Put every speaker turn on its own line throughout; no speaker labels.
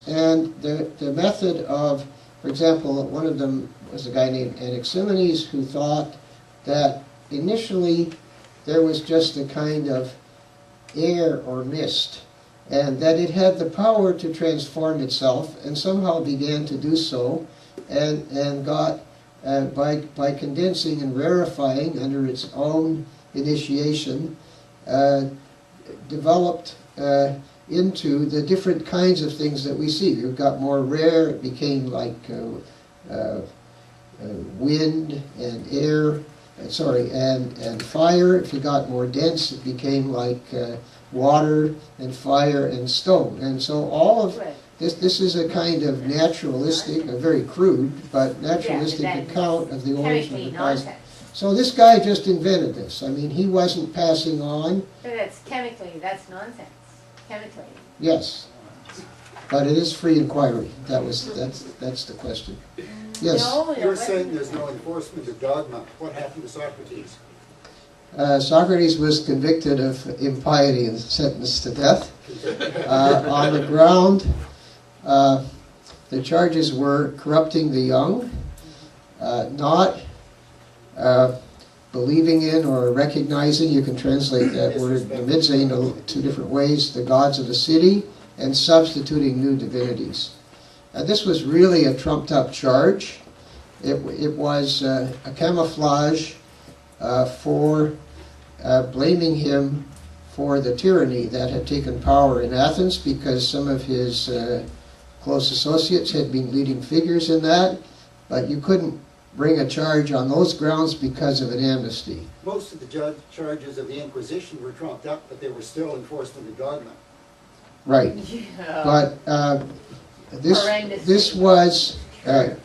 And the method of, for example, one of them was a guy named Anaximenes who thought that initially there was just a kind of air or mist, and that it had the power to transform itself, and somehow began to do so, and got, by condensing and rarefying under its own initiation, developed into the different kinds of things that we see. It got more rare, it became like wind and air, and fire. If it got more dense, it became like water and fire and stone. And so all of this is a kind of naturalistic, a very crude, but naturalistic account of the origin of the cosmos. So this guy just invented this. I mean, he wasn't passing on.
But that's chemically, that's nonsense. Chemically.
Yes, but it is free inquiry. That's the question. Yes.
No,
You're saying there's no enforcement of dogma. What happened to Socrates?
Socrates was convicted of impiety and sentenced to death. On the ground, the charges were corrupting the young, not believing in or recognizing, you can translate that word in two different ways, the gods of the city, and substituting new divinities. This was really a trumped-up charge. It was a camouflage for blaming him for the tyranny that had taken power in Athens, because some of his close associates had been leading figures in that, but you couldn't bring a charge on those grounds because of an amnesty.
Most of the charges of the Inquisition were trumped up, but they were still enforcement of dogma.
Right.
Yeah.
But this was,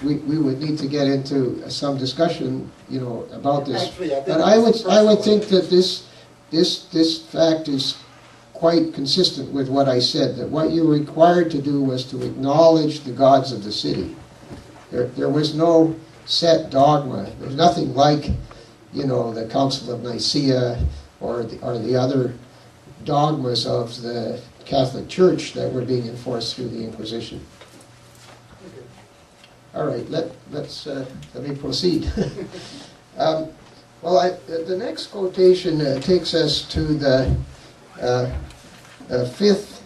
we would need to get into some discussion, about this.
Actually, I think
but I would think that this fact is quite consistent with what I said, that what you were required to do was to acknowledge the gods of the city. There was no set dogma. There's nothing like, the Council of Nicaea or the other dogmas of the Catholic Church that were being enforced through the Inquisition. All right, let me proceed. The next quotation takes us to the 5th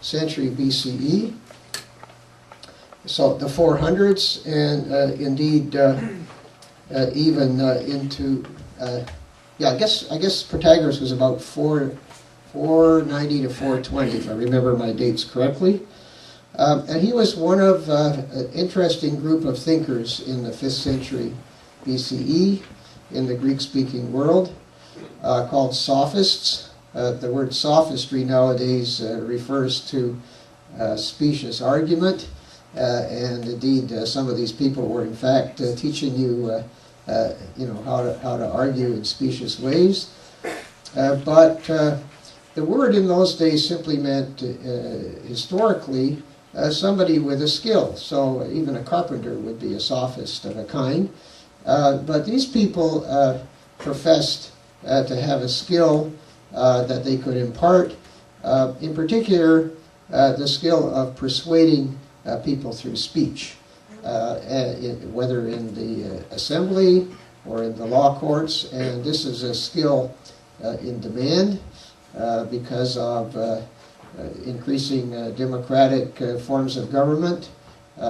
century BCE. So the 400s, and indeed even into I guess Protagoras was about 490 to 420, if I remember my dates correctly, and he was one of an interesting group of thinkers in the 5th century BCE in the Greek-speaking world, called sophists. The word sophistry nowadays refers to specious argument. And indeed, some of these people were in fact teaching you, how to argue in specious ways. But the word in those days simply meant, historically, somebody with a skill. So even a carpenter would be a sophist of a kind. But these people professed to have a skill that they could impart. In particular, the skill of persuading people through speech, whether in the assembly or in the law courts, and this is a skill in demand because of increasing democratic forms of government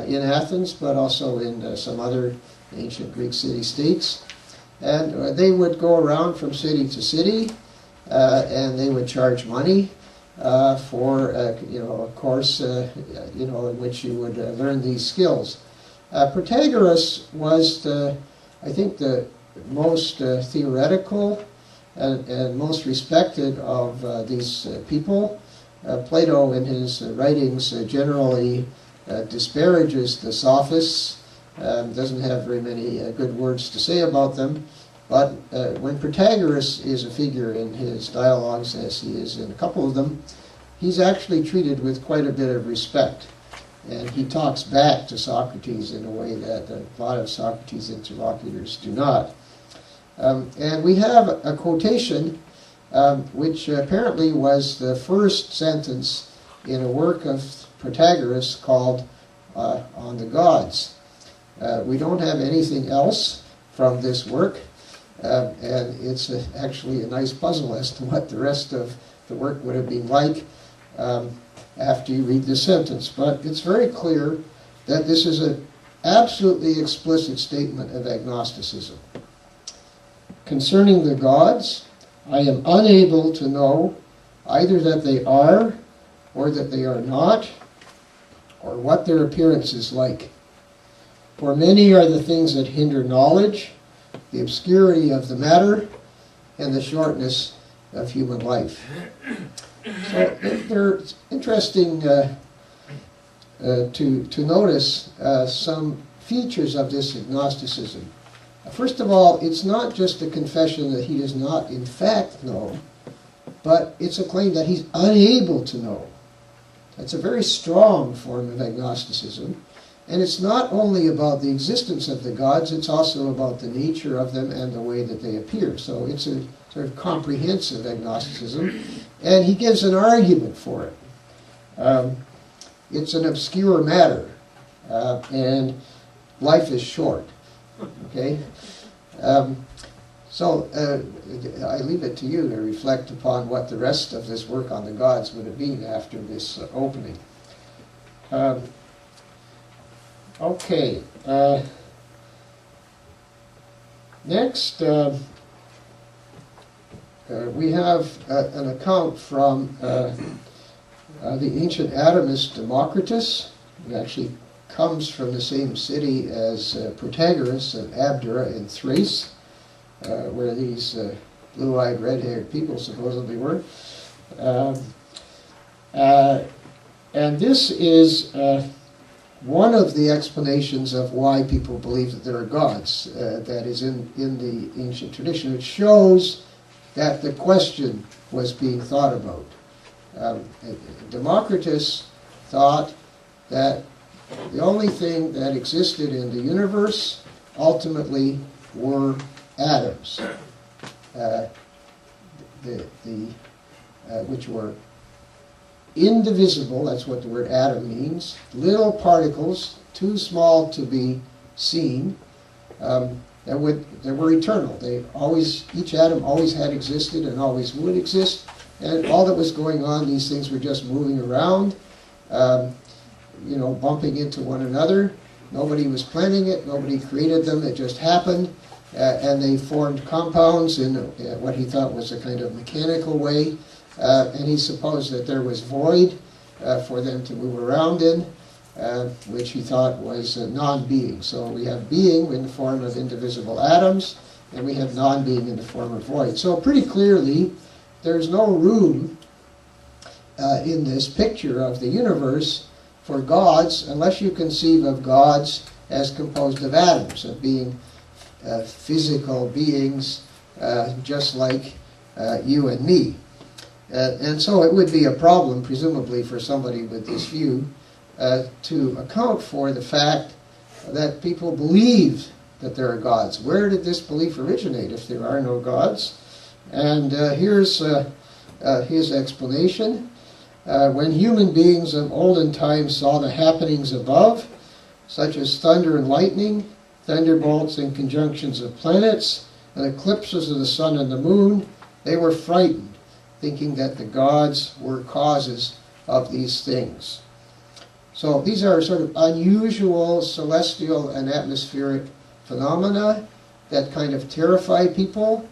in Athens, but also in some other ancient Greek city-states. And they would go around from city to city, and they would charge money for a course in which you would learn these skills. Protagoras was I think the most theoretical and most respected of these people. Plato in his writings generally disparages the sophists, doesn't have very many good words to say about them. But when Protagoras is a figure in his dialogues, as he is in a couple of them, he's actually treated with quite a bit of respect. And he talks back to Socrates in a way that a lot of Socrates' interlocutors do not. And we have a quotation which apparently was the first sentence in a work of Protagoras called On the Gods. We don't have anything else from this work, and it's actually a nice puzzle as to what the rest of the work would have been like after you read this sentence. But it's very clear that this is an absolutely explicit statement of agnosticism. Concerning the gods, I am unable to know either that they are or that they are not, or what their appearance is like. For many are the things that hinder knowledge, the obscurity of the matter, and the shortness of human life. So they're interesting to notice some features of this agnosticism. First of all, it's not just a confession that he does not in fact know, but it's a claim that he's unable to know. That's a very strong form of agnosticism. And it's not only about the existence of the gods, it's also about the nature of them and the way that they appear. So it's a sort of comprehensive agnosticism. And he gives an argument for it. It's an obscure matter, and life is short. Okay? So I leave it to you to reflect upon what the rest of this work on the gods would have been after this opening. Okay. Next, we have an account from the ancient atomist Democritus, who actually comes from the same city as Protagoras of Abdera in Thrace, where these blue-eyed, red-haired people supposedly were. And this is one of the explanations of why people believe that there are gods, that is in the ancient tradition. It shows that the question was being thought about. Democritus thought that the only thing that existed in the universe ultimately were atoms, which were indivisible. That's what the word atom means. Little particles, too small to be seen, that were eternal. Each atom always had existed and always would exist, and all that was going on, these things were just moving around, bumping into one another. Nobody was planning it. Nobody created them. It just happened, and they formed compounds in what he thought was a kind of mechanical way. And he supposed that there was void for them to move around in, which he thought was non-being. So we have being in the form of indivisible atoms, and we have non-being in the form of void. So pretty clearly, there's no room in this picture of the universe for gods, unless you conceive of gods as composed of atoms, of being physical beings just like you and me. And so it would be a problem, presumably, for somebody with this view to account for the fact that people believe that there are gods. Where did this belief originate if there are no gods? And here's his explanation. When human beings of olden times saw the happenings above, such as thunder and lightning, thunderbolts and conjunctions of planets, and eclipses of the sun and the moon, they were frightened, thinking that the gods were causes of these things. So these are sort of unusual celestial and atmospheric phenomena that kind of terrify people.